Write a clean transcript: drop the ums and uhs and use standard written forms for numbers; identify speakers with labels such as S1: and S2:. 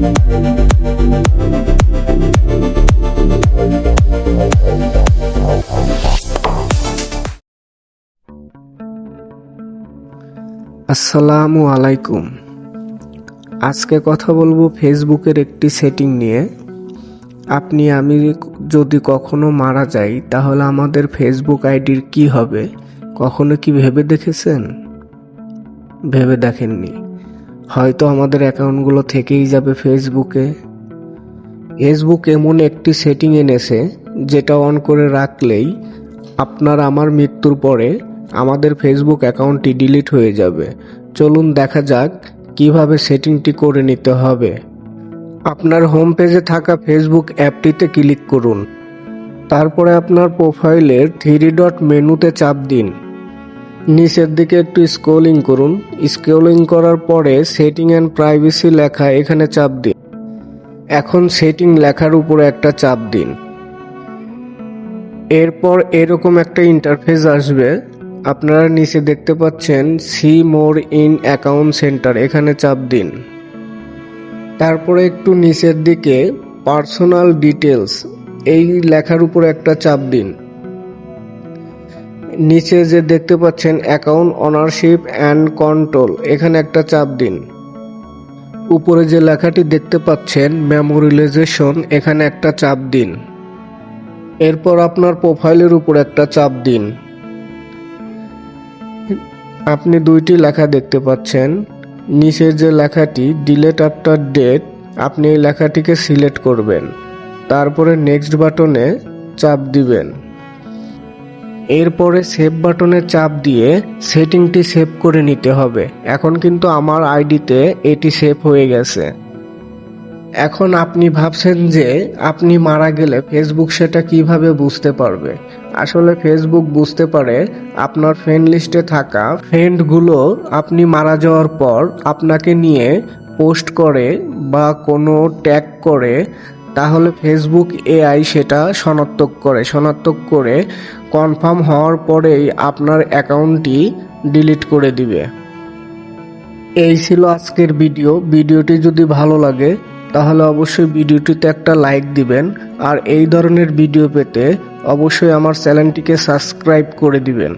S1: আসসালামু আলাইকুম। আজকে কথা বলবো ফেসবুকের একটি সেটিং নিয়ে। আমি যদি কখনো মারা যাই তাহলে আমাদের ফেসবুক আইডির কি হবে, কখনো কি ভেবে দেখেছেন? ভেবে দেখেননি। হয়তো আমাদের অ্যাকাউন্টগুলো থেকেই যাবে ফেসবুকে। ফেসবুক এমন একটি সেটিং এনেছে যেটা অন করে রাখলেই আপনার আমার মৃত্যুর পরে আমাদের ফেসবুক অ্যাকাউন্টটি ডিলিট হয়ে যাবে। চলুন দেখা যাক কিভাবে সেটিংটি করে নিতে হবে। আপনার হোম পেজে থাকা ফেসবুক অ্যাপটিতে ক্লিক করুন। তারপরে আপনার প্রোফাইলের 3 ডট মেনুতে চাপ দিন। নিচের দিকে একটু স্ক্রলিং করুন। স্ক্রলিং করার পরে সেটিং অ্যান্ড প্রাইভেসি লেখা এখানে চাপ দিন। এখন সেটিং লেখার উপরে একটা চাপ দিন। এরপর এরকম একটা ইন্টারফেস আসবে। আপনারা নিচে দেখতে পাচ্ছেন see more in account centre, এখানে চাপ দিন। তারপরে একটু নিচের দিকে পার্সোনাল ডিটেলস এই লেখার উপর একটা চাপ দিন। নিচে যে দেখতে পাচ্ছেন অ্যাকাউন্ট ওনারশিপ অ্যান্ড কন্ট্রোল, এখানে একটা চাপ দিন। উপরে যে লেখাটি দেখতে পাচ্ছেন মেমোরিয়ালাইজেশন, এখানে একটা চাপ দিন। এরপর আপনার প্রোফাইলের উপর একটা চাপ দিন। আপনি দুইটি লেখা দেখতে পাচ্ছেন। নিচের যে লেখাটি ডিলেট আফটার ডেট, আপনি এই লেখাটিকে সিলেক্ট করবেন। তারপরে নেক্সট বাটনে চাপ দিবেন। এরপরে সেভ বাটনে চাপ দিয়ে সেটিংটি সেভ করে নিতে হবে। এখন কিন্তু আমার আইডিতে এটি সেভ হয়ে গেছে। এখন আপনি ভাবছেন যে আপনি মারা গেলে ফেসবুক সেটা কিভাবে বুঝতে পারবে। আসলে ফেসবুক বুঝতে পারে আপনার ফ্রেন্ড লিস্টে থাকা ফ্রেন্ডগুলো আপনি মারা যাওয়ার পর আপনাকে নিয়ে পোস্ট করে বা কোনো ট্যাগ করে, তাহলে ফেসবুক এআই সেটা শনাক্ত করে কনফার্ম হওয়ার পরেই আপনার অ্যাকাউন্টটি ডিলিট করে দিবে। এই ছিল আজকের ভিডিওটি যদি ভালো লাগে তাহলে অবশ্যই ভিডিওটিতে একটা লাইক দিবেন, আর এই ধরনের ভিডিও পেতে অবশ্যই আমার চ্যানেলটিকে সাবস্ক্রাইব করে দিবেন।